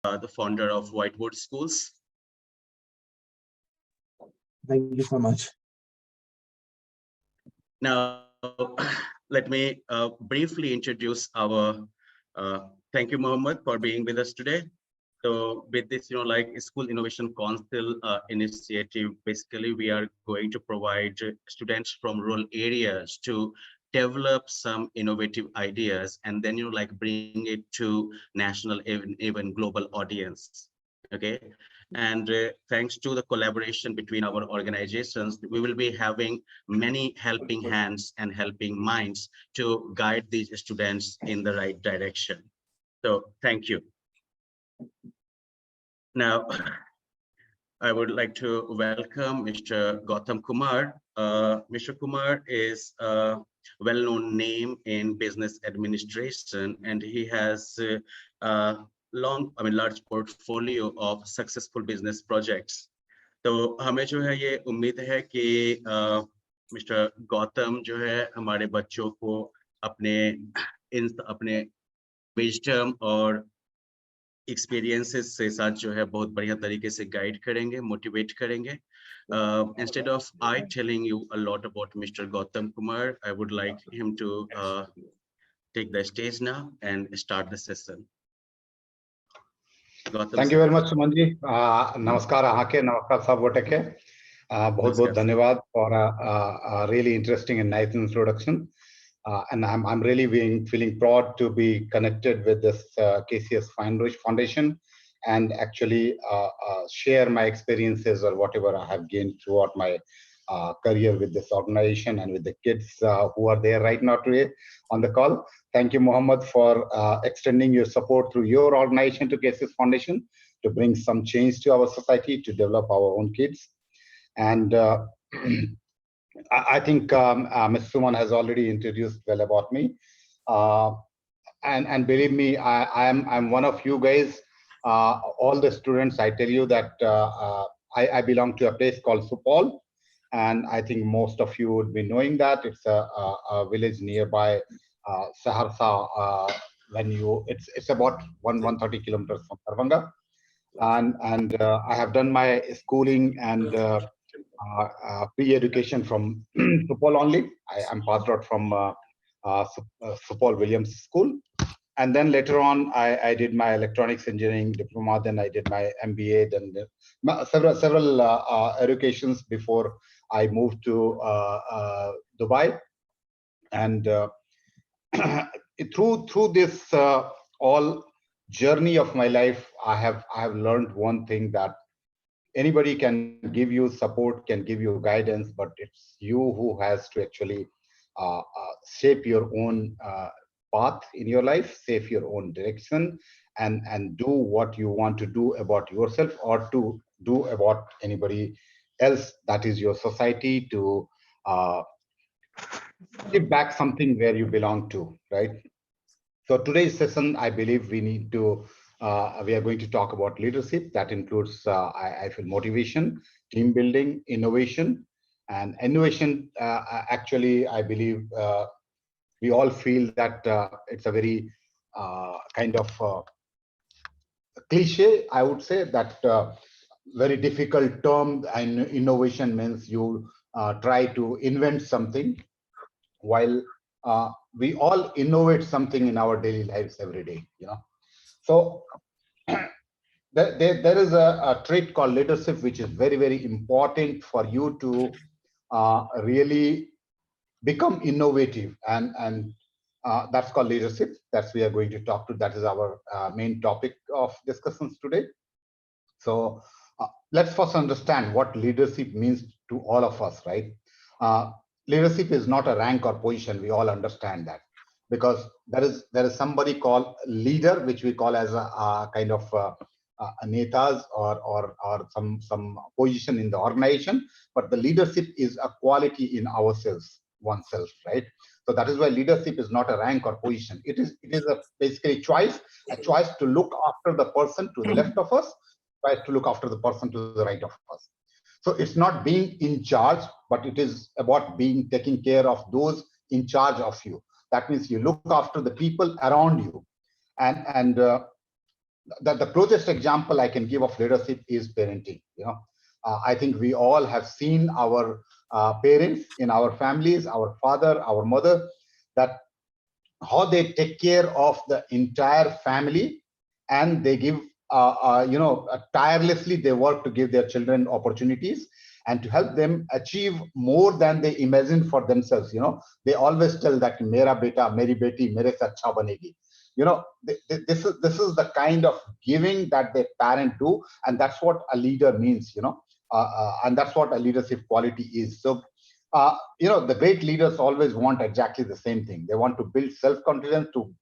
the founder of Whiteboard Schools. Thank you so much. Now, let me briefly introduce our, thank you, Mohammed, for being with us today. So with this, School Innovation Council initiative, basically, we are going to provide students from rural areas to develop some innovative ideas and then, bring it to national, even global audience. Okay. And thanks to the collaboration between our organizations, we will be having many helping hands and helping minds to guide these students in the right direction. So thank you. Now, I would like to welcome Mr. Gautam Kumar. Mr. Kumar is a well-known name in business administration, and he has large portfolio of successful business projects. तो हमें जो है ये उम्मीद है कि mister Gautam जो है हमारे बच्चों को अपने विजडम और एक्सपीरियंसेस से साथ जो है बहुत बढ़िया तरीके से गाइड करेंगे, मोटिवेट करेंगे. Instead of I telling you a lot about Mr. Gautam Kumar, I would like him to take the stage now and start the session. Gautam, Thank you very much, Sumanji. Namaskar, ahake, namaskar sab goteke. बहुत धन्यवाद for a really interesting and nice introduction. And I'm really feeling proud to be connected with this KCS Foundation and actually share my experiences or whatever I have gained throughout my career with this organization and with the kids who are there right now today on the call. Thank you, Mohammed, for extending your support through your organization to KCS Foundation to bring some change to our society, to develop our own kids. And I think Ms. Suman has already introduced well about me. And believe me, I'm one of you guys. All the students, I tell you that I belong to a place called Supol. And I think most of you would be knowing that. It's a village nearby Saharsa. It's about 130 kilometers from Darbhanga. And I have done my schooling and pre-education from Supol only. I'm passed out from Supol Williams School. And then later on, I did my electronics engineering diploma. Then I did my MBA. Then several educations before I moved to Dubai. And through this all journey of my life, I have learned one thing, that anybody can give you support, can give you guidance, but it's you who has to actually shape your own path in your life, shape your own direction, and do what you want to do about yourself or to do about anybody else, that is your society, to give back something where you belong to, right? So today's session, I believe we are going to talk about leadership. That includes, I feel, motivation, team building, innovation. And innovation, actually, I believe we all feel that it's a very kind of cliche, I would say, that very difficult term. And innovation means you try to invent something, while we all innovate something in our daily lives every day, So there is a trait called leadership, which is very, very important for you to really become innovative, and that's called leadership. That's we are going to talk to. That is our main topic of discussions today. So let's first understand what leadership means to all of us, right? Leadership is not a rank or position. We all understand that, because there is somebody called leader, which we call as a kind of a netas or some position in the organization. But the leadership is a quality in oneself, right? So that is why leadership is not a rank or position. It is basically a choice to look after the person to the left of us, tries to look after the person to the right of us. So it's not being in charge, but it is about taking care of those in charge of you. That means you look after the people around you. And the closest example I can give of leadership is parenting. I think we all have seen our parents in our families, our father, our mother, that how they take care of the entire family, and they give tirelessly they work to give their children opportunities and to help them achieve more than they imagine for themselves. They always tell that mera beta meri beti mere se acha banegi. This is the kind of giving that the parent do, and that's what a leader means. And that's what a leadership quality is. So the great leaders always want exactly the same thing. They want to build self-confidence, to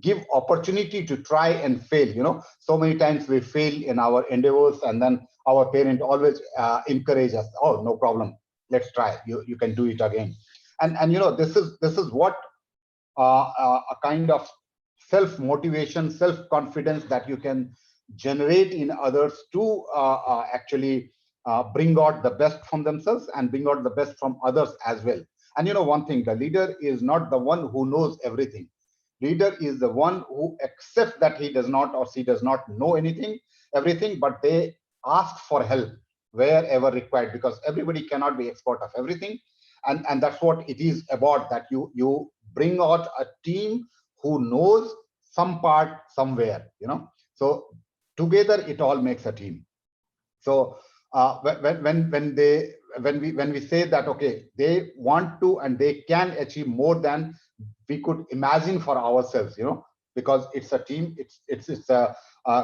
give opportunity to try and fail. So many times we fail in our endeavors, and then our parent always encourage us. Oh, no problem, let's try. You can do it again. And this is what a kind of self-motivation, self-confidence that you can generate in others to actually bring out the best from themselves and bring out the best from others as well. And one thing, the leader is not the one who knows everything. Leader is the one who accepts that he does not or she does not know everything, but they ask for help wherever required, because everybody cannot be expert of everything. And that's what it is about, that you bring out a team who knows some part somewhere. So together it all makes a team. So when we say that, okay, they want to and they can achieve more than we could imagine for ourselves, because it's a team, it's a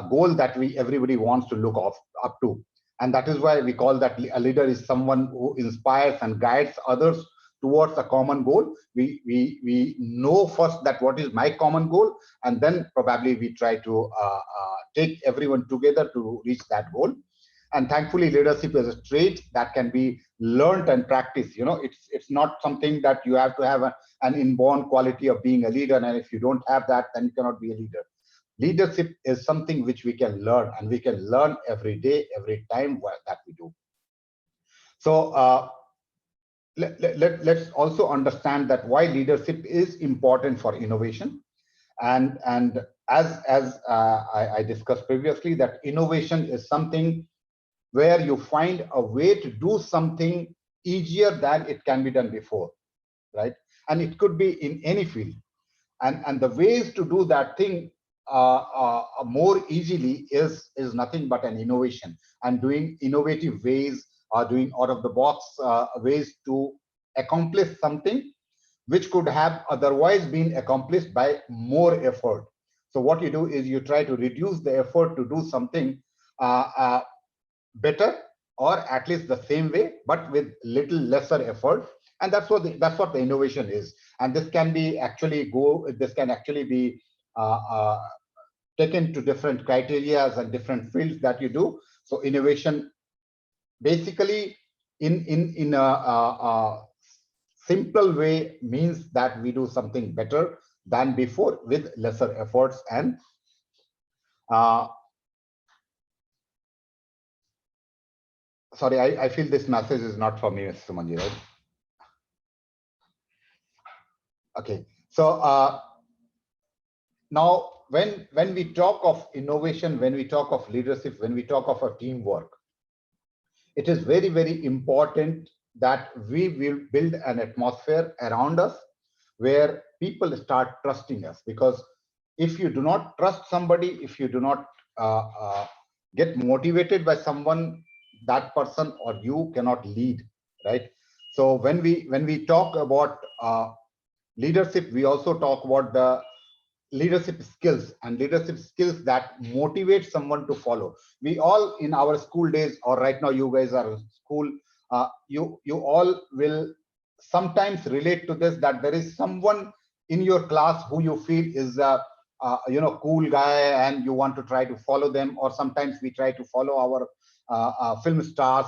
goal that everybody wants to look up to. And that is why we call that a leader is someone who inspires and guides others towards a common goal. We know first that what is my common goal, and then probably we try to take everyone together to reach that goal. And thankfully, leadership is a trait that can be learned and practiced. It's not something that you have to have an inborn quality of being a leader, and if you don't have that, then you cannot be a leader. Leadership is something which we can learn, and we can learn every day, every time that we do. So let's also understand that why leadership is important for innovation. And as I discussed previously, that innovation is something where you find a way to do something easier than it can be done before, right? And it could be in any field. And the ways to do that thing more easily is nothing but an innovation, and doing innovative ways, or doing out of the box ways to accomplish something which could have otherwise been accomplished by more effort. So what you do is you try to reduce the effort to do something better, or at least the same way, but with little lesser effort. And that's what the innovation is. And this can be taken to different criteria and different fields that you do. So innovation basically in a simple way means that we do something better than before with lesser efforts. And sorry, I feel this message is not for me, Mr. Manji, right? Okay, so now when we talk of innovation, when we talk of leadership, when we talk of a teamwork, it is very, very important that we will build an atmosphere around us where people start trusting us. Because if you do not trust somebody, if you do not get motivated by someone, that person or you cannot lead, right? So when we talk about leadership, we also talk about the leadership skills, and leadership skills that motivate someone to follow. We all in our school days, or right now you guys are in school, you all will sometimes relate to this, that there is someone in your class who you feel is a cool guy, and you want to try to follow them. Or sometimes we try to follow our film stars.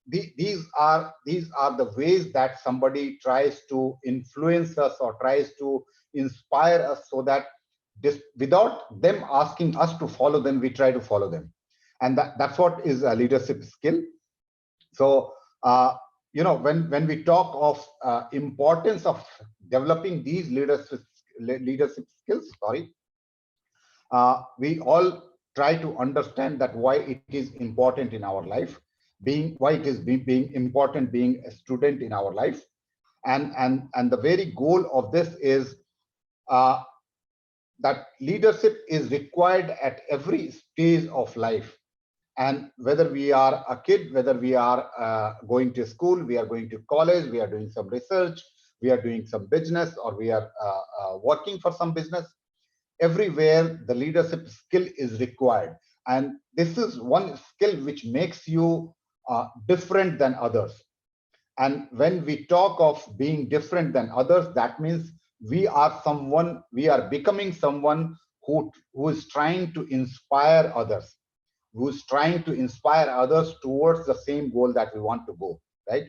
These are the ways that somebody tries to influence us or tries to inspire us, so that without them asking us to follow them, we try to follow them. And that's what is a leadership skill. So when we talk of importance of developing these leadership skills, we all try to understand that why it is important in our life, why it is being important being a student in our life. And the very goal of this is that leadership is required at every stage of life. And whether we are a kid, whether we are going to school, we are going to college, we are doing some research, we are doing some business, or we are working for some business, everywhere the leadership skill is required. And this is one skill which makes you different than others. And when we talk of being different than others, that means we are becoming someone who is trying to inspire others, who's trying to inspire others towards the same goal that we want to go, right?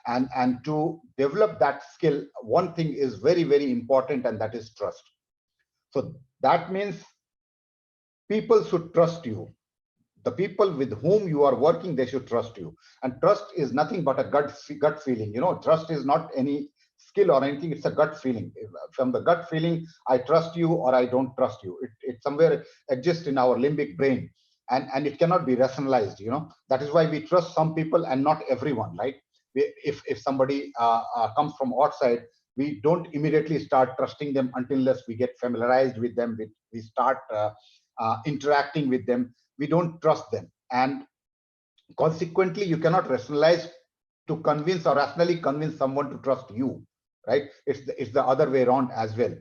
And to develop that skill, one thing is very, very important, and that is trust. So that means people should trust you. The people with whom you are working, they should trust you. And trust is nothing but a gut feeling. You know, trust is not any skill or anything. It's a gut feeling. From the gut feeling, I trust you or I don't trust you. It somewhere exists in our limbic brain, and it cannot be rationalized. You know, that is why we trust some people and not everyone, right? If somebody comes from outside, we don't immediately start trusting them unless we get familiarized with them. We start interacting with them. We don't trust them, and consequently you cannot rationalize to convince or rationally convince someone to trust you, right? It's the other way around as well.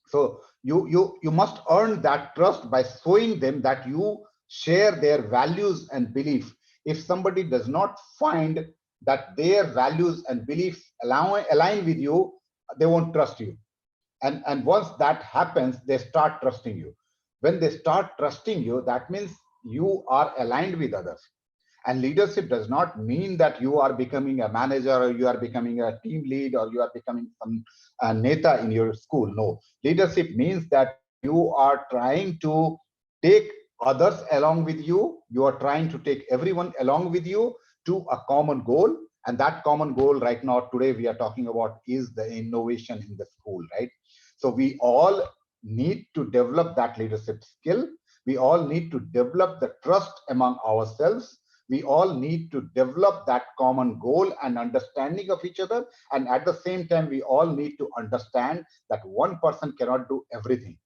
So you must earn that trust by showing them that you share their values and beliefs. If somebody does not find that their values and beliefs align with you, they won't trust you. And once that happens, they start trusting you. When they start trusting you, that means you are aligned with others. And leadership does not mean that you are becoming a manager, or you are becoming a team lead, or you are becoming some neta in your school. No, leadership means that you are trying to take others along with you. You are trying to take everyone along with you to a common goal. And that common goal right now, today we are talking about, is the innovation in the school, right? So we all need to develop that leadership skill. We all need to develop the trust among ourselves. We all need to develop that common goal and understanding of each other. And at the same time, we all need to understand that one person cannot do everything,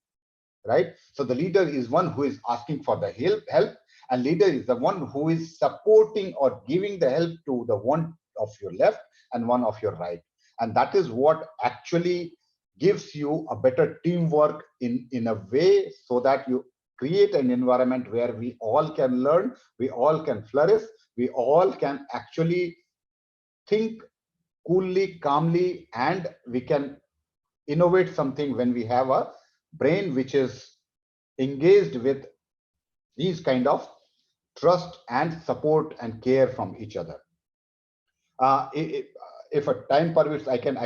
right? So the leader is one who is asking for the help, and leader is the one who is supporting or giving the help to the one of your left and one of your right. And that is what actually gives you a better teamwork in a way, so that you create an environment where we all can learn, we all can flourish, we all can actually think coolly, calmly, and we can innovate something when we have a brain which is engaged with these kind of trust and support and care from each other. If a time permits, I can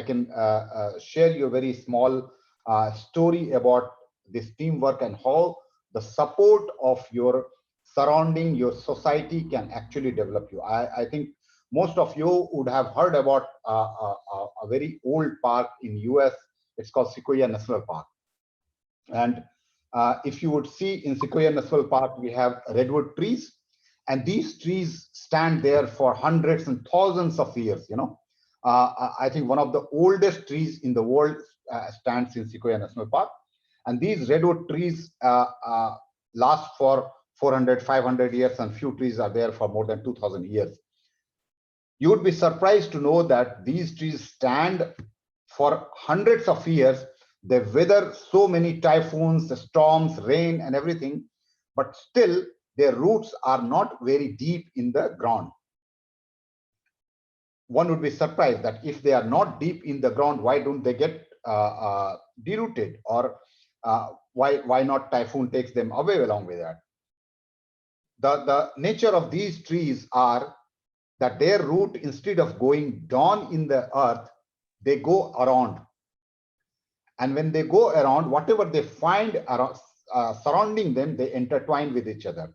share you a very small story about this teamwork and how the support of your surrounding, your society, can actually develop you. I think most of you would have heard about a very old park in US. It's called Sequoia National Park. And if you would see in Sequoia National Park, we have redwood trees, and these trees stand there for hundreds and thousands of years. You know, I think one of the oldest trees in the world stands in Sequoia National Park, and these redwood trees last for 400, 500 years, and few trees are there for more than 2,000 years. You would be surprised to know that these trees stand for hundreds of years. They weather so many typhoons, storms, rain, and everything, but still their roots are not very deep in the ground. One would be surprised that if they are not deep in the ground, why don't they get derooted, or why not typhoon takes them away along with that? The nature of these trees are that their root, instead of going down in the earth, they go around. And when they go around, whatever they find around, surrounding them, they intertwine with each other.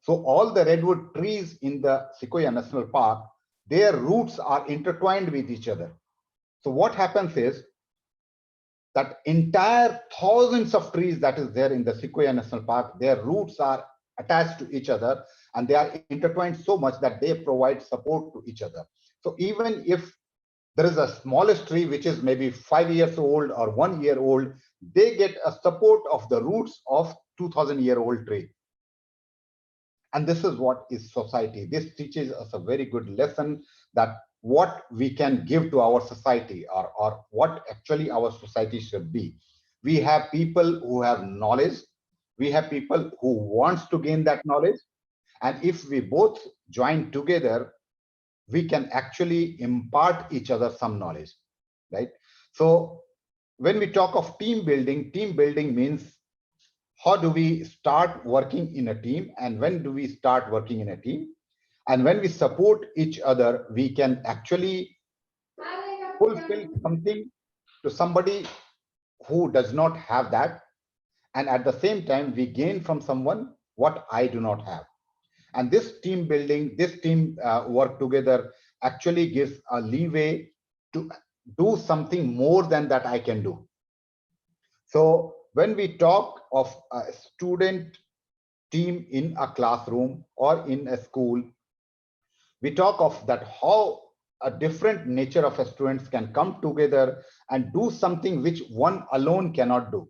So all the redwood trees in the Sequoia National Park, their roots are intertwined with each other. So what happens is, that entire thousands of trees that is there in the Sequoia National Park, their roots are attached to each other and they are intertwined so much that they provide support to each other. So even if there is a smallest tree which is maybe 5 years old or 1 year old, they get a support of the roots of 2000-year-old tree. And this is what is society. This teaches us a very good lesson that what we can give to our society, or what actually our society should be. We have people who have knowledge. We have people who wants to gain that knowledge. And if we both join together, we can actually impart each other some knowledge, right? So when we talk of team building means how do we start working in a team, and when do we start working in a team? And when we support each other, we can actually fulfill something to somebody who does not have that. And at the same time, we gain from someone what I do not have. And this team building, this team work together actually gives a leeway to do something more than that I can do. So when we talk of a student team in a classroom or in a school, we talk of that how a different nature of a students can come together and do something which one alone cannot do,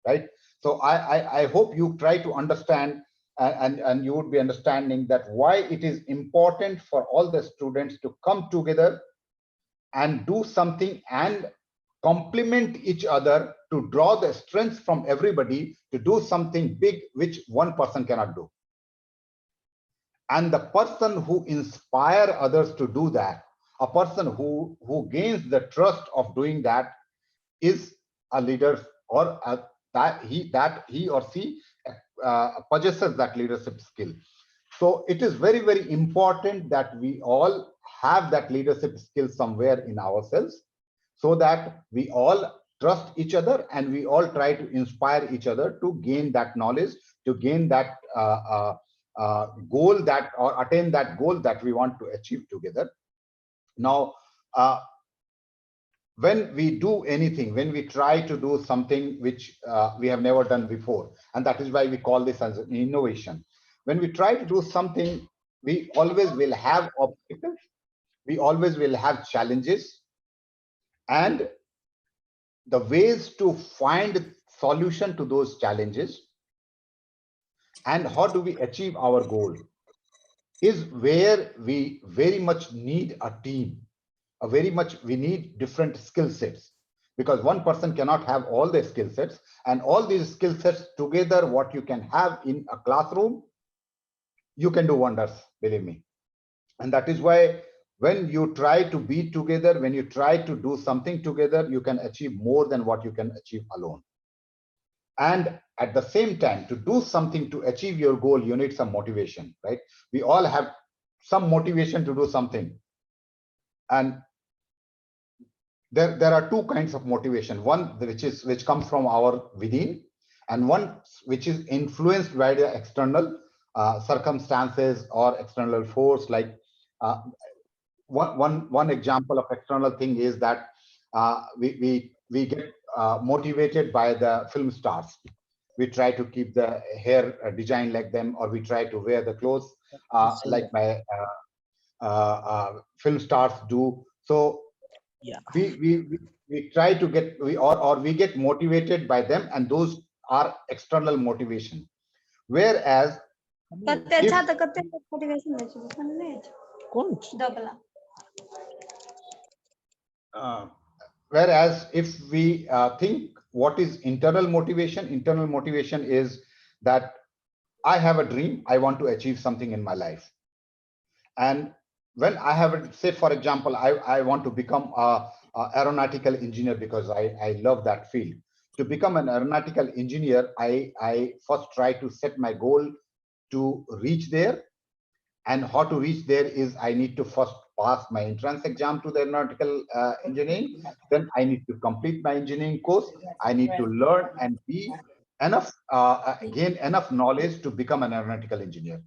right? So I hope you try to understand and you would be understanding that why it is important for all the students to come together and do something and complement each other to draw the strengths from everybody to do something big which one person cannot do. And the person who inspire others to do that, a person who gains the trust of doing that, is a leader, or that he or she possesses that leadership skill. So it is very, very important that we all have that leadership skill somewhere in ourselves, so that we all trust each other and we all try to inspire each other to gain that knowledge, to gain that goal, that or attain that goal that we want to achieve together. Now, when we do anything, when we try to do something which we have never done before, and that is why we call this as an innovation. When we try to do something, we always will have obstacles, we always will have challenges, and the ways to find solution to those challenges and how do we achieve our goal is where we very much need a team. We need different skill sets, because one person cannot have all the skill sets, and all these skill sets together, what you can have in a classroom, you can do wonders, believe me. And that is why when you try to be together, when you try to do something together, you can achieve more than what you can achieve alone. And at the same time, to do something to achieve your goal, you need some motivation, right? We all have some motivation to do something. And there are two kinds of motivation. One which comes from our within, and one which is influenced by the external circumstances or external force. Like one example of external thing is that we get motivated by the film stars. We try to keep the hair design like them, or we try to wear the clothes like my film stars do. So yeah, we try to get we get motivated by them, and those are external motivation. Whereas whereas if we think what is internal motivation is that I have a dream, I want to achieve something in my life. And when I have, say for example, I want to become a aeronautical engineer because I love that field. To become an aeronautical engineer, I first try to set my goal to reach there. And how to reach there is I need to first pass my entrance exam to the aeronautical engineering. Then I need to complete my engineering course. I need to learn and be enough, gain enough knowledge to become an aeronautical engineer.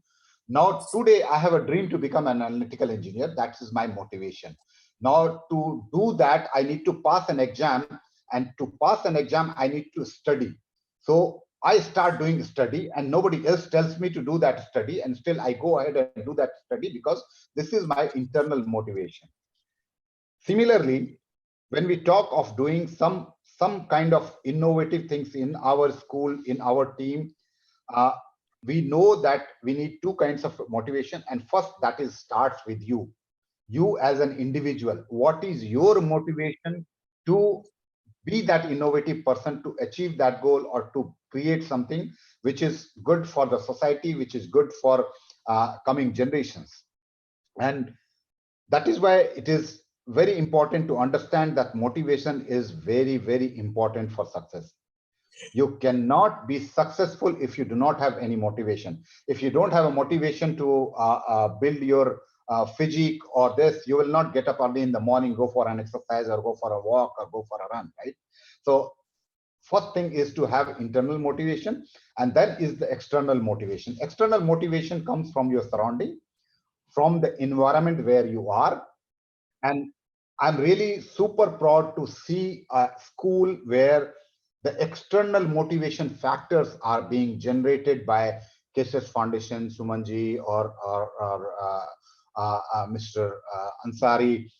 Now, today I have a dream to become an analytical engineer. That is my motivation. Now, to do that, I need to pass an exam, and to pass an exam, I need to study. So I start doing study and nobody else tells me to do that study, and still I go ahead and do that study because this is my internal motivation. Similarly, when we talk of doing some kind of innovative things in our school, in our team, we know that we need two kinds of motivation. And first, that is starts with you. You as an individual, what is your motivation to be that innovative person, to achieve that goal, or to create something which is good for the society, which is good for coming generations? And that is why it is very important to understand that motivation is very, very important for success. You cannot be successful if you do not have any motivation. If you don't have a motivation to build your physique or this, you will not get up early in the morning, go for an exercise or go for a walk or go for a run, right? So first thing is to have internal motivation, and then is the external motivation. External motivation comes from your surrounding, from the environment where you are. And I'm really super proud to see a school where the external motivation factors are being generated by Cases Foundation, Sumanji, or Mr. Ansari.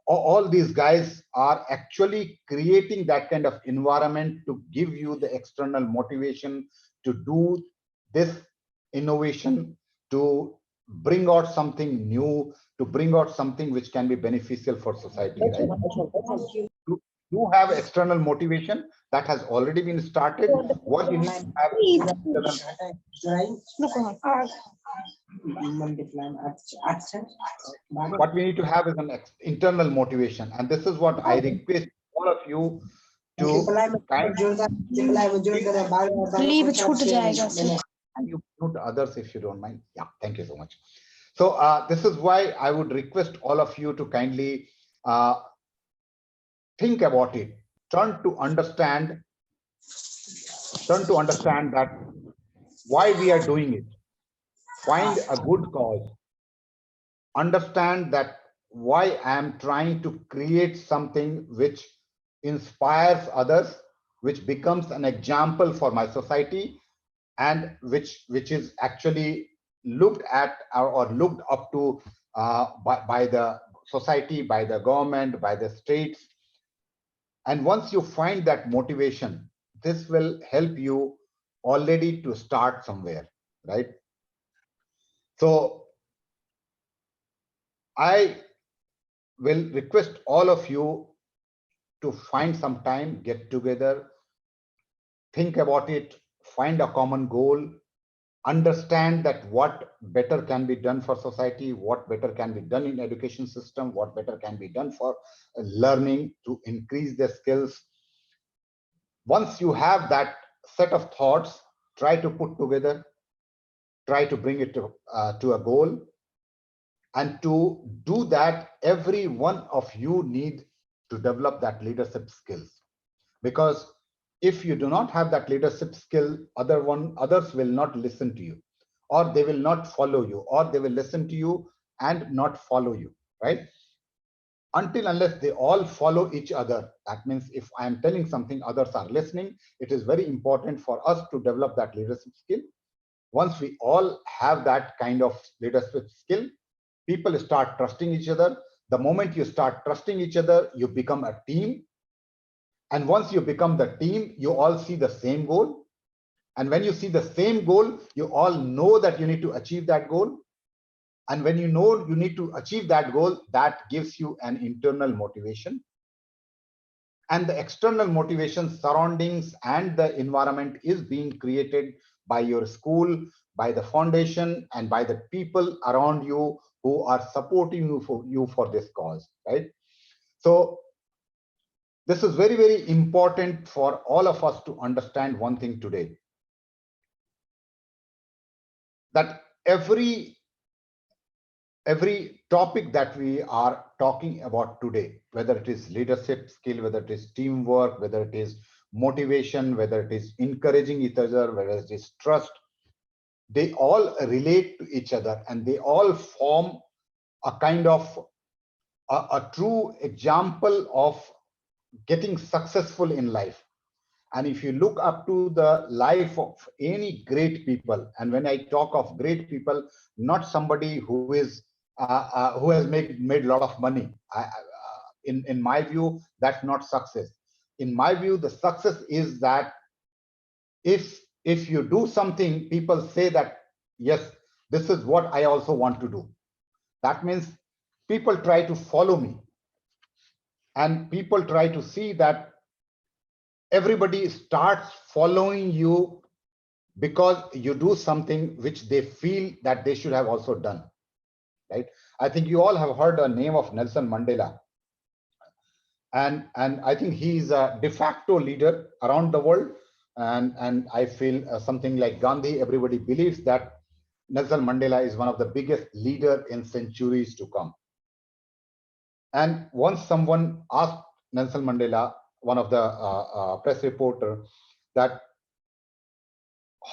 All these guys are actually creating that kind of environment to give you the external motivation to do this innovation, to bring out something new, to bring out something which can be beneficial for society, right? You have external motivation that has already been started. What you need to have what we need to have is an internal motivation, and this is what I request all of you to and you mute others if you don't mind. Yeah, thank you so much. So this is why I would request all of you to kindly think about it, turn to understand that why we are doing it. Find a good cause. Understand that why I am trying to create something which inspires others, which becomes an example for my society, and which is actually looked at or looked up to by the society, by the government, by the states. And once you find that motivation, this will help you already to start somewhere, right? So I will request all of you to find some time, get together, think about it, find a common goal, understand that what better can be done for society, what better can be done in education system, what better can be done for learning to increase their skills. Once you have that set of thoughts, try to put together, try to bring it to a goal. And to do that, every one of you need to develop that leadership skills. Because if you do not have that leadership skill, others will not listen to you, or they will not follow you, or they will listen to you and not follow you, right? Until unless they all follow each other. That means if I am telling something, others are listening. It is very important for us to develop that leadership skill. Once we all have that kind of leadership skill, people start trusting each other. The moment you start trusting each other, you become a team. And once you become the team, you all see the same goal. And when you see the same goal, you all know that you need to achieve that goal. And when you know you need to achieve that goal, that gives you an internal motivation. And the external motivation, surroundings, and the environment is being created by your school, by the foundation, and by the people around you who are supporting you for this cause, right? So this is very, very important for all of us to understand one thing today, that every topic that we are talking about today, whether it is leadership skill, whether it is teamwork, whether it is motivation, whether it is encouraging each other, whether it is trust, they all relate to each other, and they all form a kind of a true example of getting successful in life. And if you look up to the life of any great people, and when I talk of great people, not somebody who has made a lot of money. In my view, that's not success. In my view, the success is that if you do something, people say that yes, this is what I also want to do. That means people try to follow me, and people try to see that everybody starts following you because you do something which they feel that they should have also done, right? I think you all have heard the name of Nelson Mandela, and I think he is a de facto leader around the world, and I feel something like Gandhi. Everybody believes that Nelson Mandela is one of the biggest leader in centuries to come. And once someone asked Nelson Mandela, one of the press reporter, that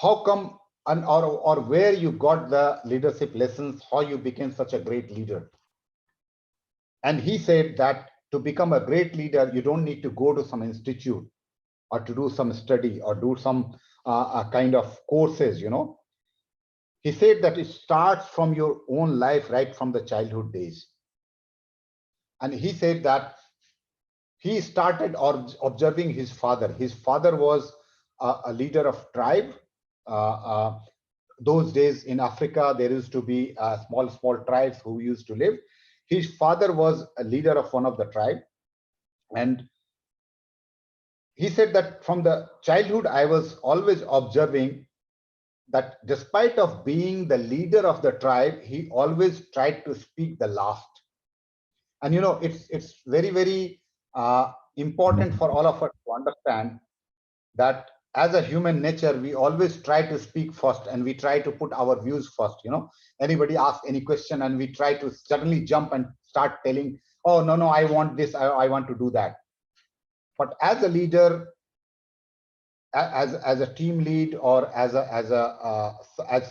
how come or where you got the leadership lessons, how you became such a great leader. And he said that to become a great leader, you don't need to go to some institute or to do some study or do some kind of courses, you know. He said that it starts from your own life, right from the childhood days. And he said that he started observing his father. His father was a leader of tribe. Those days in Africa, there used to be small tribes who used to live. His father was a leader of one of the tribe. And he said that from the childhood, I was always observing that despite of being the leader of the tribe, he always tried to speak the last. And you know, it's very important for all of us to understand that as a human nature, we always try to speak first, and we try to put our views first. You know, anybody asks any question and we try to suddenly jump and start telling, oh no, I want this, I want to do that. But as a leader, as a team lead, or as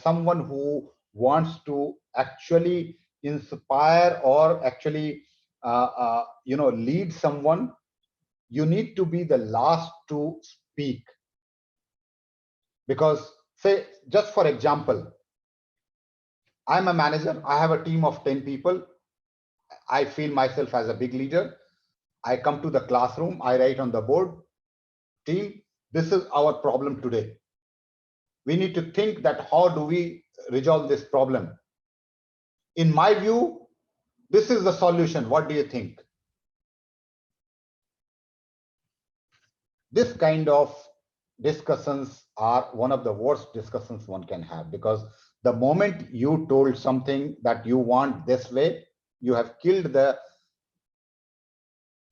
someone who wants to actually inspire or actually lead someone, you need to be the last to speak. Because say, just for example, I'm a manager, I have a team of 10 people, I feel myself as a big leader. I come to the classroom, I write on the board, team, this is our problem today. We need to think that how do we resolve this problem? In my view, this is the solution. What do you think? This kind of discussions are one of the worst discussions one can have, because the moment you told something that you want this way, you have killed the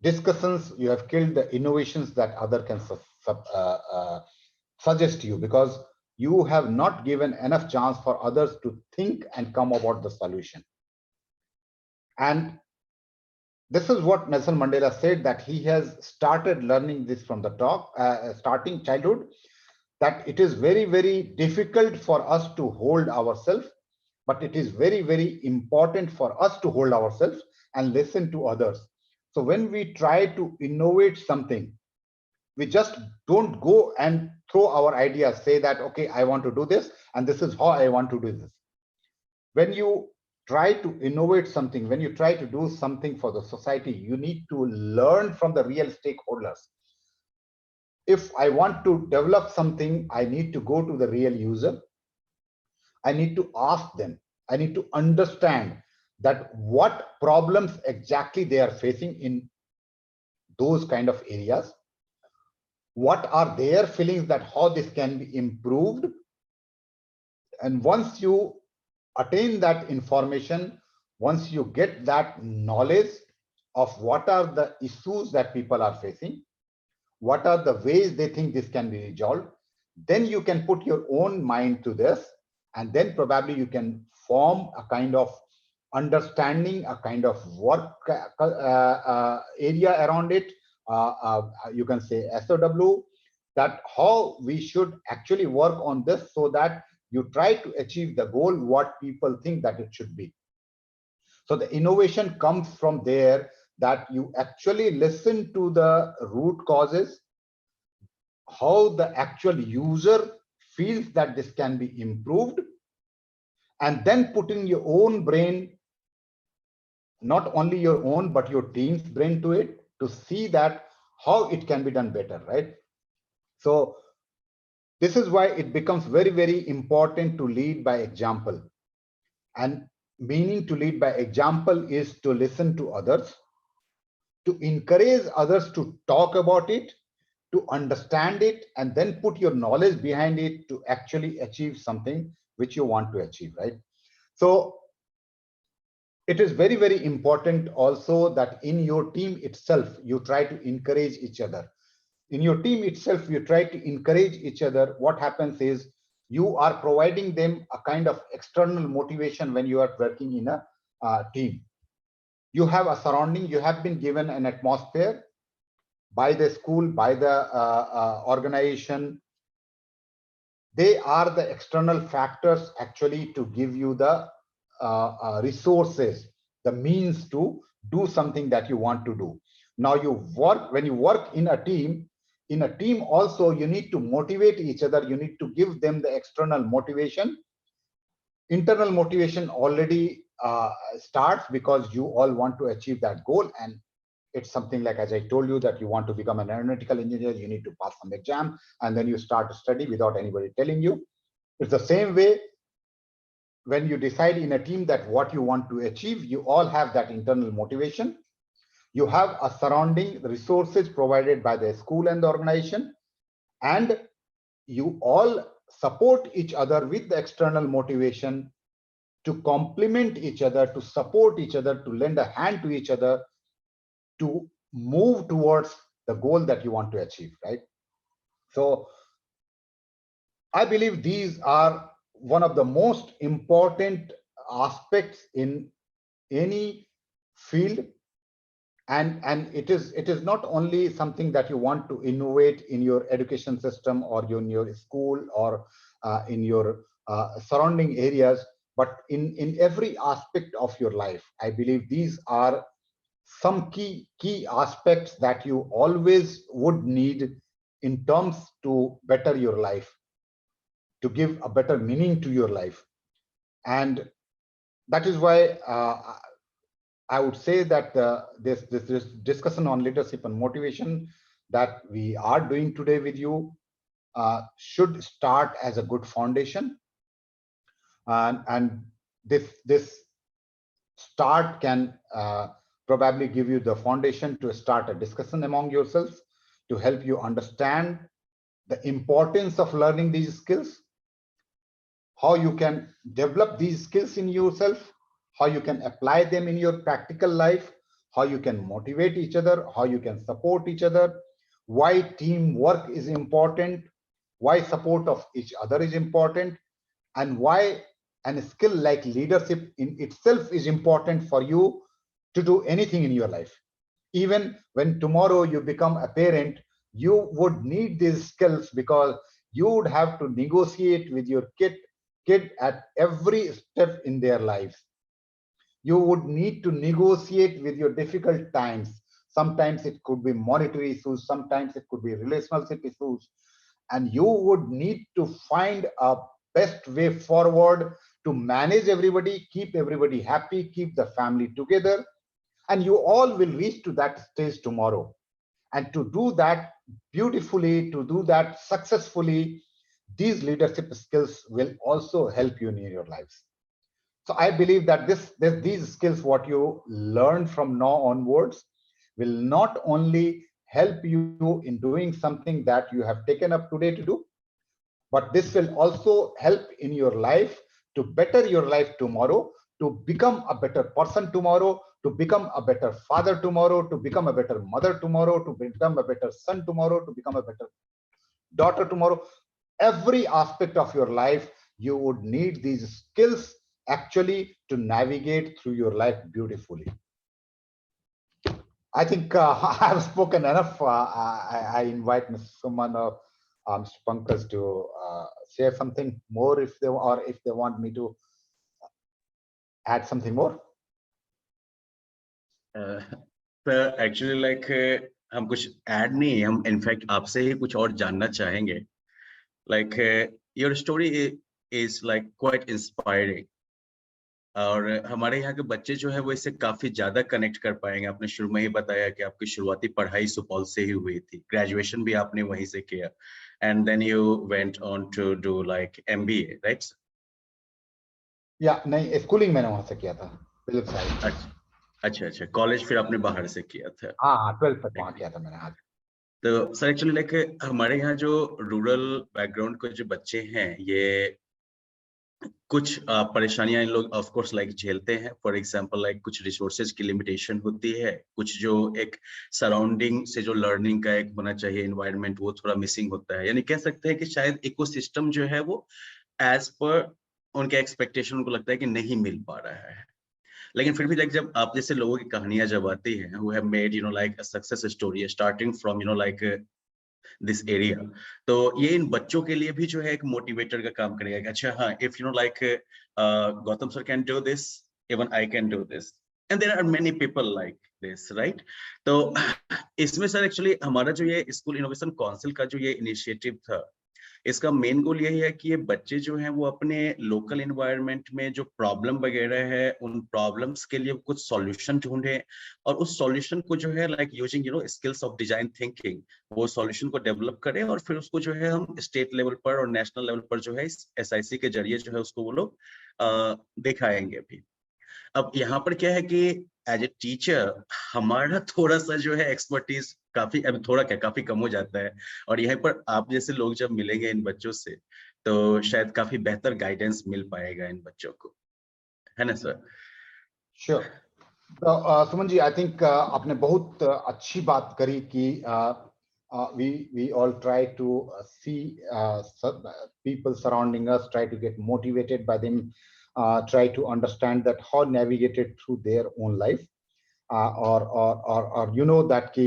discussions, you have killed the innovations that other can suggest to you, because you have not given enough chance for others to think and come about the solution. And this is what Nelson Mandela said, that he has started learning this from the starting childhood, that it is very difficult for us to hold ourselves, but it is very important for us to hold ourselves and listen to others. So when we try to innovate something, we just don't go and throw our ideas, say that, okay, I want to do this, and this is how I want to do this. When you try to innovate something, when you try to do something for the society, you need to learn from the real stakeholders. If I want to develop something, I need to go to the real user. I need to ask them. I need to understand that what problems exactly they are facing in those kind of areas. What are their feelings, that how this can be improved. And once you attain that information, once you get that knowledge of what are the issues that people are facing, what are the ways they think this can be resolved, then you can put your own mind to this, and then probably you can form a kind of understanding, a kind of work area around it. You can say SOW, that how we should actually work on this, so that you try to achieve the goal what people think that it should be. So the innovation comes from there, that you actually listen to the root causes, how the actual user feels that this can be improved, and then putting your own brain, not only your own, but your team's brain to it, to see that how it can be done better, right? So this is why it becomes very, very important to lead by example. And meaning to lead by example is to listen to others, to encourage others to talk about it, to understand it, and then put your knowledge behind it to actually achieve something which you want to achieve, right? So it is very, very important also that in your team itself, you try to encourage each other. In your team itself, you try to encourage each other. What happens is you are providing them a kind of external motivation when you are working in a team. You have a surrounding, you have been given an atmosphere by the school, by the organization. They are the external factors actually to give you the resources, the means to do something that you want to do. Now when you work in a team also, you need to motivate each other. You need to give them the external motivation. Internal motivation already starts because you all want to achieve that goal. And it's something like, as I told you, that you want to become an aeronautical engineer, you need to pass some exam, and then you start to study without anybody telling you. It's the same way when you decide in a team that what you want to achieve, you all have that internal motivation. You have a surrounding resources provided by the school and the organization, and you all support each other with the external motivation to complement each other, to support each other, to lend a hand to each other, to move towards the goal that you want to achieve, right? So I believe these are one of the most important aspects in any field. And it is not only something that you want to innovate in your education system or in your school or in your surrounding areas, but in every aspect of your life. I believe these are some key aspects that you always would need in terms to better your life, to give a better meaning to your life. And that is why I would say that this discussion on leadership and motivation that we are doing today with you should start as a good foundation. And this start can probably give you the foundation to start a discussion among yourselves, to help you understand the importance of learning these skills, how you can develop these skills in yourself, how you can apply them in your practical life, how you can motivate each other, how you can support each other, why teamwork is important, why support of each other is important, and why a skill like leadership in itself is important for you to do anything in your life. Even when tomorrow you become a parent, you would need these skills, because you would have to negotiate with your kid at every step in their lives. You would need to negotiate with your difficult times. Sometimes it could be monetary issues, sometimes it could be relationship issues, and you would need to find a best way forward to manage everybody, keep everybody happy, keep the family together, and you all will reach to that stage tomorrow. And to do that beautifully, to do that successfully, these leadership skills will also help you in your lives. So I believe that these skills, what you learn from now onwards, will not only help you in doing something that you have taken up today to do, but this will also help in your life to better your life tomorrow, to become a better person tomorrow, to become a better father tomorrow, to become a better mother tomorrow, to become a better son tomorrow, to become a better daughter tomorrow. Every aspect of your life, you would need these skills actually to navigate through your life beautifully. I think I have spoken enough. I invite Mr. Suman or Mr. Pankaj to share something more if they want me to add something more. Sir actually like हम कुछ add नहीं, हम in fact आपसे ही कुछ और जानना चाहेंगे. Like your story is like quite inspiring, और हमारे यहाँ के बच्चे जो है वो इससे काफी ज्यादा कनेक्ट कर पाएंगे. आपने शुरू में ही बताया कि आपकी शुरुआती पढ़ाई सुपौल से ही हुई थी, ग्रेजुएशन भी आपने वहीं से किया, and then you went on to do like MBA, राइट? या नहीं, स्कूलिंग मैंने वहां से किया था, फिलिप साइड. अच्छा अच्छा, कॉलेज फिर आपने बाहर से किया था. हाँ हाँ, 12th तक वहां किया था मैंने. हाँ. तो सर एक्चुअली लाइक हमारे यहाँ जो रूरल बैकग्राउंड के जो बच्चे हैं, ये कुछ परेशानियां इन लोग ऑफ कोर्स लाइक झेलते हैं. फॉर एग्जांपल लाइक कुछ रिसोर्सेज की लिमिटेशन होती है, कुछ जो एक सराउंडिंग से जो लर्निंग का एक होना चाहिए एनवायरनमेंट, वो थोड़ा मिसिंग होता है. यानी कह सकते हैं कि शायद इकोसिस्टम जो है वो एज पर उनके एक्सपेक्टेशन उनको लगता है कि नहीं मिल पा रहा है. लेकिन फिर भी लाइक जब आप जैसे लोगों की कहानियां जब आती हैं, who have made like a success story starting from like this area, तो ये इन बच्चों के लिए भी जो है एक मोटिवेटर का काम करेगा कि अच्छा हाँ, if like Gautam sir can do this, even I can do this, and there are many people like this, right? तो इसमें सर एक्चुअली हमारा जो ये स्कूल इनोवेशन काउंसिल का जो ये इनिशिएटिव था, इसका मेन गोल यही है कि ये बच्चे जो हैं वो अपने लोकल एनवायरनमेंट में जो प्रॉब्लम वगैरह है, उन प्रॉब्लम्स के लिए कुछ सॉल्यूशन ढूंढे, और उस सॉल्यूशन को जो है like using skills of design thinking, वो सॉल्यूशन को डेवलप करें, और फिर उसको जो है हम स्टेट लेवल पर और नेशनल लेवल पर जो है SIC के जरिए जो है उसको वो लोग दिखाएंगे भी. अब यहाँ पर क्या है कि एज ए टीचर हमारा थोड़ा सा जो है एक्सपर्टीज काफी, अब थोड़ा क्या काफी कम हो जाता है, और यहाँ पर आप जैसे लोग जब मिलेंगे इन बच्चों से, तो शायद काफी बेहतर गाइडेंस मिल पाएगा इन बच्चों को, है ना सर? श्योर. तो सुमन जी, आई थिंक आपने बहुत अच्छी बात करी कि we all try to see people surrounding us, try to get motivated by them, try to understand that how navigated through their own life, or you know that कि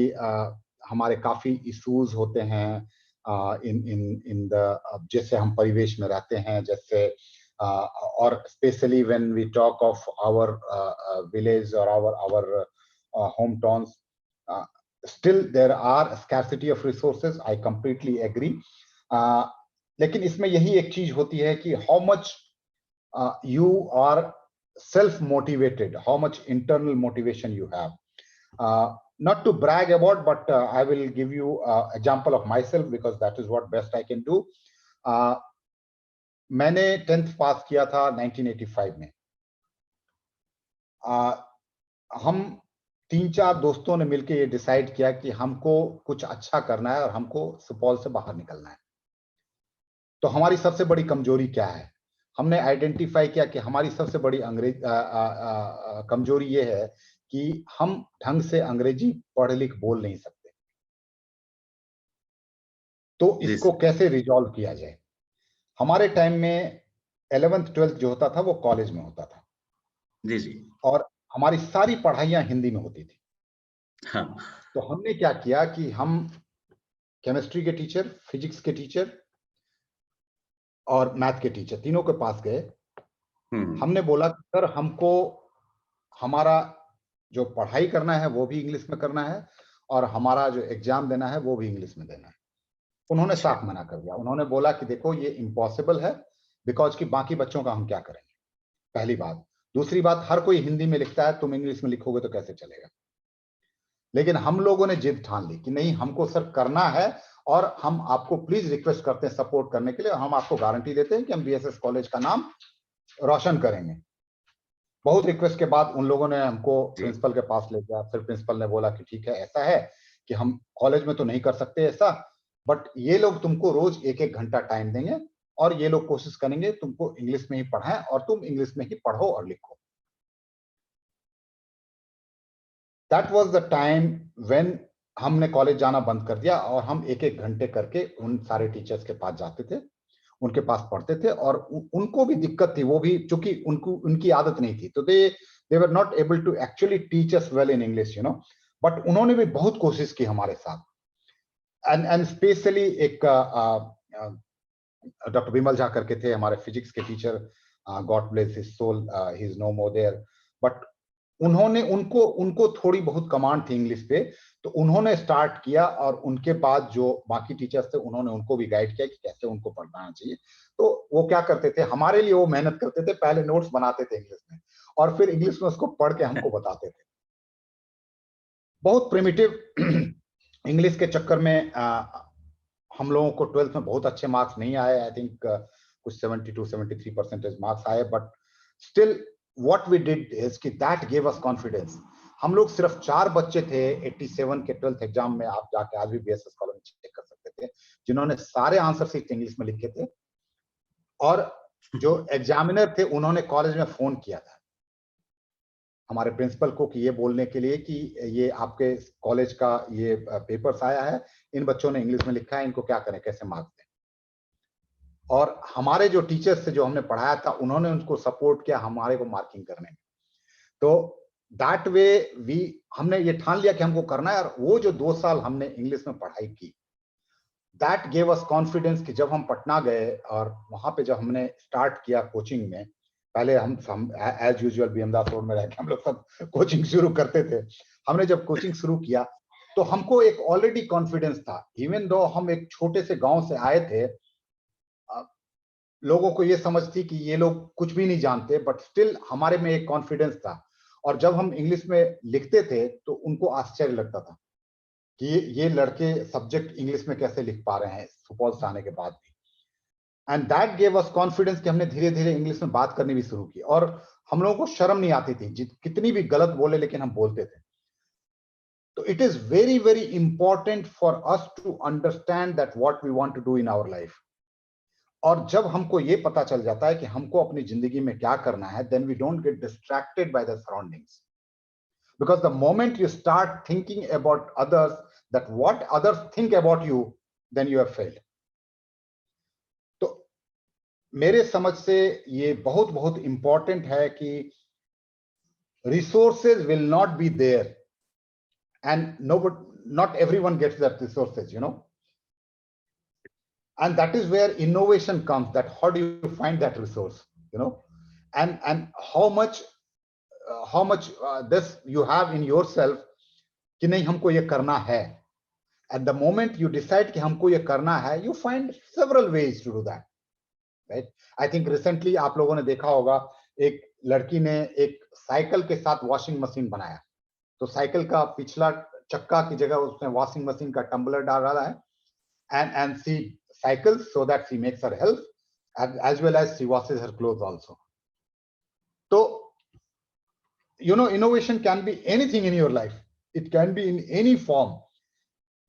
हमारे काफी issues होते हैं in the जैसे हम परिवेश में रहते हैं, जैसे or especially when we talk of our village or our hometowns, still there are scarcity of resources. I completely agree. लेकिन इसमें यही एक चीज होती है कि how much you are self-motivated, how much internal motivation you have. Not to brag about, but I will give you an example of myself because that is what best I can do. मैंने 10th पास किया था 1985 में. हम 3-4 दोस्तों ने मिलकर ये decide किया कि हमको कुछ अच्छा करना है और हमको सुपौल से बाहर निकलना है. तो हमारी सबसे बड़ी कमजोरी क्या है? हमने आइडेंटिफाई किया कि हमारी सबसे बड़ी कमजोरी ये है कि हम ढंग से अंग्रेजी पढ़ लिख बोल नहीं सकते. तो इसको कैसे रिजॉल्व किया जाए? हमारे टाइम में 11th 12th जो होता था वो कॉलेज में होता था. जी जी. और हमारी सारी पढ़ाइयां हिंदी में होती थी. हाँ. तो हमने क्या किया कि हम केमिस्ट्री के टीचर, फिजिक्स के टीचर और मैथ के टीचर तीनों के पास गए. हमने बोला सर हमको हमारा जो पढ़ाई करना है वो भी इंग्लिश में करना है और हमारा जो एग्जाम देना है वो भी इंग्लिश में देना है. उन्होंने साफ मना कर दिया. उन्होंने बोला कि देखो ये इम्पॉसिबल है, बिकॉज कि बाकी बच्चों का हम क्या करेंगे, पहली बात. दूसरी बात, हर कोई हिंदी में लिखता है, तुम इंग्लिश में लिखोगे तो कैसे चलेगा. लेकिन हम लोगों ने जिद ठान ली कि नहीं, हमको सर करना है और हम आपको प्लीज रिक्वेस्ट करते हैं सपोर्ट करने के लिए. हम आपको गारंटी देते हैं कि हम BSS कॉलेज का नाम रोशन करेंगे. बहुत रिक्वेस्ट के बाद उन लोगों ने हमको प्रिंसिपल के पास ले गया. फिर प्रिंसिपल ने बोला कि ठीक है, ऐसा है कि हम कॉलेज में तो नहीं कर सकते ऐसा, बट ये लोग तुमको रोज 1-1 घंटा टाइम देंगे और ये लोग कोशिश करेंगे तुमको इंग्लिश में ही पढ़ाएं और तुम इंग्लिश में ही पढ़ो और लिखो. That was the time when हमने कॉलेज जाना बंद कर दिया और हम 1-1 घंटे करके उन सारे टीचर्स के पास जाते थे, उनके पास पढ़ते थे. और उनको भी दिक्कत थी, वो भी चूंकि उनकी आदत नहीं थी, तो they were not able to actually teach us well in English, but उन्होंने भी बहुत कोशिश की हमारे साथ. एंड स्पेशली एक डॉक्टर विमल झा करके थे हमारे फिजिक्स के teacher, god bless his soul, he is no more there, but उन्होंने उनको थोड़ी बहुत कमांड थी इंग्लिश पे, तो उन्होंने स्टार्ट किया और उनके बाद जो बाकी टीचर्स थे उन्होंने उनको भी गाइड किया कि कैसे उनको पढ़ना चाहिए। तो वो क्या करते थे, हमारे लिए वो मेहनत करते थे, पहले नोट्स बनाते थे इंग्लिश में और फिर इंग्लिश में उसको पढ़ के हमको बताते थे। बहुत प्रिमिटिव इंग्लिश के चक्कर में हम लोगों को 12th में बहुत अच्छे मार्क्स नहीं आए। आई थिंक कुछ 72-73% मार्क्स आए, but still what we did is कि दैट गेव अस कॉन्फिडेंस। हम लोग सिर्फ 4 बच्चे थे 87 के 12th एग्जाम में, आप जाके आज भी बीएसएस कॉलेज में चेक कर सकते थे, जिन्होंने सारे आंसर शीट इंग्लिश में लिखे थे। और जो एग्जामिनर थे उन्होंने कॉलेज में फोन किया था हमारे प्रिंसिपल को कि ये बोलने के लिए कि ये आपके कॉलेज का ये पेपर्स आया है, इन बच्चों ने इंग्लिश में लिखा है, इनको क्या करें, कैसे मार्क्स दें। और हमारे जो टीचर्स थे जो हमने पढ़ाया था उन्होंने उनको सपोर्ट किया हमारे को मार्किंग करने में। तो दैट वे हमने ये ठान लिया कि हमको करना है। और वो जो 2 साल हमने इंग्लिश में पढ़ाई की, दैट गेव अस कॉन्फिडेंस कि जब हम पटना गए और वहां पे जब हमने स्टार्ट किया कोचिंग में, पहले हम एज यूजुअल बीएमदास रोड में रह के हम लोग सब कोचिंग शुरू करते थे। हमने जब कोचिंग शुरू किया तो हमको एक ऑलरेडी कॉन्फिडेंस था, इवन दो हम एक छोटे से गांव से आए थे, लोगों को ये समझ थी कि ये लोग कुछ भी नहीं जानते, बट स्टिल हमारे में एक कॉन्फिडेंस था। और जब हम इंग्लिश में लिखते थे तो उनको आश्चर्य लगता था कि ये लड़के सब्जेक्ट इंग्लिश में कैसे लिख पा रहे हैं सुपौल से आने के बाद भी। And that gave us confidence कि हमने धीरे धीरे इंग्लिश में बात करनी भी शुरू की और हम लोगों को शर्म नहीं आती थी, कितनी भी गलत बोले लेकिन हम बोलते थे। तो it is very very important for us to understand that what we want to do in our life. और जब हमको ये पता चल जाता है कि हमको अपनी जिंदगी में क्या करना है, then we don't get distracted by the surroundings, because the moment you start thinking about others, that what others think about you, then you have failed. तो मेरे समझ से ये बहुत बहुत इंपॉर्टेंट है कि resources will not be there and not everyone gets that resources, you know, and that is where innovation comes, that how do you find that resource, you know, and how much this you have in yourself कि नहीं हमको ये करना है. At the moment you decide कि हमको ये करना है, you find several ways to do that, right? I think recently आप लोगों ने देखा होगा एक लड़की ने एक साइकिल के साथ वॉशिंग मशीन बनाया। तो साइकिल का पिछला चक्का की जगह उसने वॉशिंग मशीन का टम्बलर डाला है, and she cycles so that she makes her health as well as she washes her clothes also. So you know, innovation can be anything in your life. It can be in any form.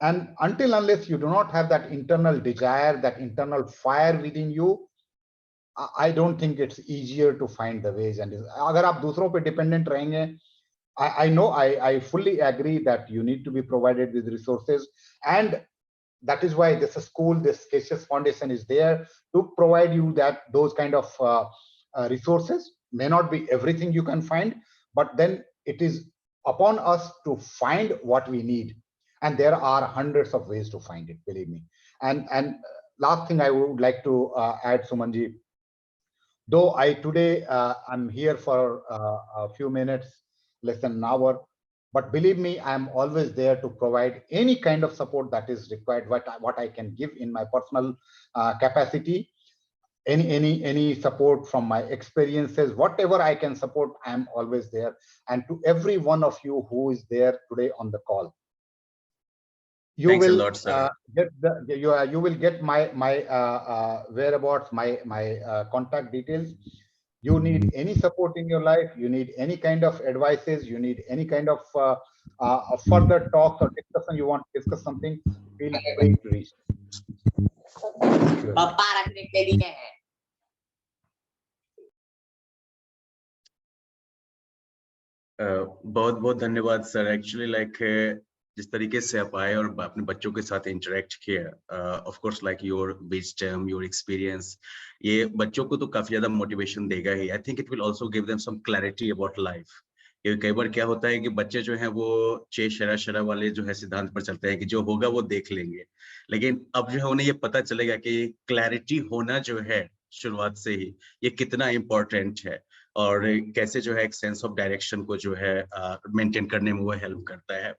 And until unless you do not have that internal desire, that internal fire within you, I don't think it's easier to find the ways. And अगर आप दूसरों पे dependent रहेंगे, I know, I fully agree that you need to be provided with resources, and that is why this school, this Cassius Foundation is there to provide you those kind of resources. May not be everything you can find, but then it is upon us to find what we need, and there are hundreds of ways to find it, believe me. And last thing I would like to add, Sumanji, though I today I'm here for a few minutes, less than an hour, but believe me, I'm always there to provide any kind of support that is required, what I can give in my personal capacity. Any support from my experiences, whatever I can support, I am always there. And to every one of you who is there today on the call, you Thanks will a lot, sir. You will get my whereabouts, my contact details. You need any support in your life, you need any kind of advices, you need any kind of further talks or discussion, you want to discuss something, feel free to reach. बहुत बहुत धन्यवाद sir. Actually like जिस तरीके से आप आए और अपने बच्चों के साथ इंटरेक्ट किया, of course like your wisdom, your experience, ये बच्चों को तो काफी ज्यादा मोटिवेशन देगा ही। I think it will also give them some clarity about life. क्योंकि कई बार क्या होता है कि बच्चे जो हैं वो चे शरा वाले जो है सिद्धांत पर चलते हैं कि जो होगा वो देख लेंगे, लेकिन अब जो है उन्हें ये पता चलेगा कि क्लैरिटी होना जो है शुरुआत से ही, ये कितना इम्पोर्टेंट है और कैसे जो है एक सेंस ऑफ डायरेक्शन को जो है मेंटेन करने में वो हेल्प करता है।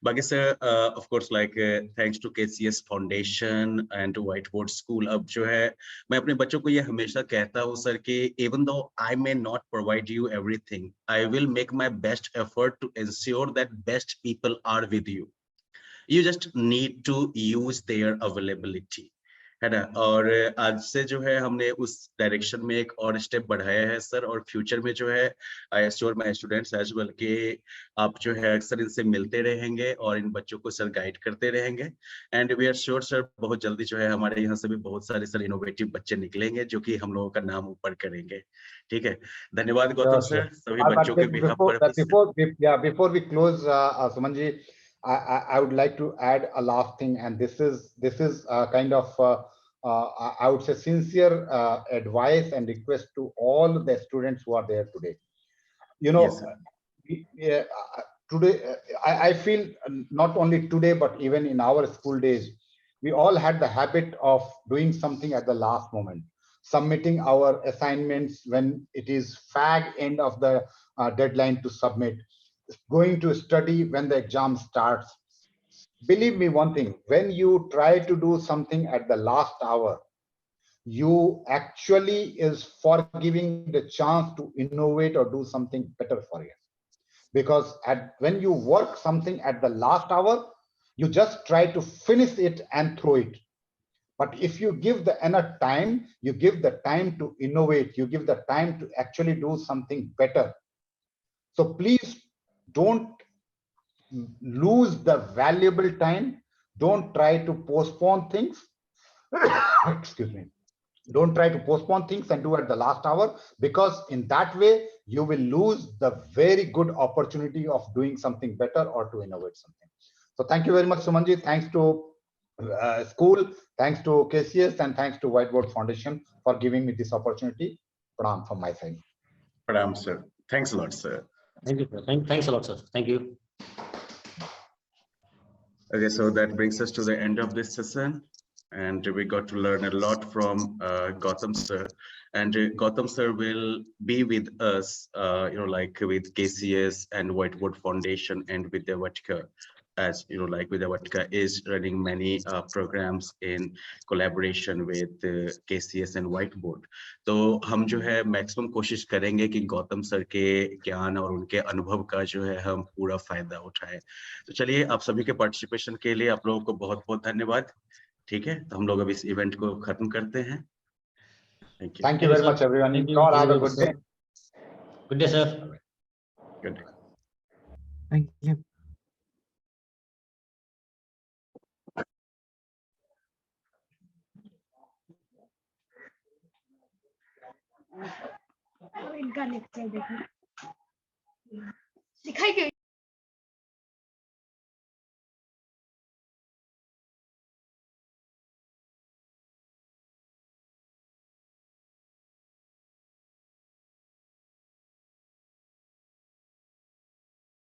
बाकी sir of course like thanks to KCS foundation and whiteboard school, अब जो है मैं अपने बच्चों को ये हमेशा कहता हूँ सर कि even though I may not provide you everything, I will make my best effort to ensure that best people are with you, you just need to use their availability, है ना। और आज से जो है हमने उस डायरेक्शन में एक और स्टेप बढ़ाया है सर, और फ्यूचर में जो है I assure my students as well कि आप जो है अक्सर इनसे मिलते रहेंगे और इन बच्चों को सर गाइड करते रहेंगे। And we are sure sir बहुत जल्दी जो है हमारे यहाँ से भी बहुत सारे सर इनोवेटिव बच्चे निकलेंगे जो कि हम लोगों का नाम ऊपर करेंगे। ठीक है, धन्यवाद गौतम सर सभी बच्चों के बिहाफ पर। Before we close, Sumanji, I would like to add a last thing, and this is kind of I would say sincere advice and request to all the students who are there today. You know, Yes, today I feel not only today but even in our school days, we all had the habit of doing something at the last moment, submitting our assignments when it is fag end of the deadline to submit, going to study when the exam starts. Believe me one thing, when you try to do something at the last hour, you actually is forgiving the chance to innovate or do something better for you. Because when you work something at the last hour, you just try to finish it and throw it. But if you give the enough time, you give the time to innovate, you give the time to actually do something better. So please don't lose the valuable time. Don't try to postpone things. Excuse me. Don't try to postpone things and do at the last hour, because in that way you will lose the very good opportunity of doing something better or to innovate something. So thank you very much, Sumanji. Thanks to school, thanks to KCS, and thanks to Whiteboard Foundation for giving me this opportunity. Pranam from my side. Pranam sir, thanks a lot sir. Thank you sir. Thanks a lot sir. Thank you. Okay, so that brings us to the end of this session, and we got to learn a lot from Gautam sir. And Gautam sir will be with us, like with KCS and Whiteboard Foundation and Vidya Vatika, as like Vidya Vatika is running many programs in collaboration with KCS and Whiteboard. तो हम जो है maximum कोशिश करेंगे कि Gautam sir के ज्ञान और उनके अनुभव का जो है हम पूरा फायदा उठाएं। तो चलिए, आप सभी के पार्टिसिपेशन के लिए आप लोगों को बहुत बहुत धन्यवाद। ठीक है, तो हम लोग अब इस इवेंट को खत्म करते हैं। Thank you. Thank you very much, everyone. Thank you. All have a good day. Good day, sir. Good day. Thank you. इनका लेक्चर देखो दिखाई क्यों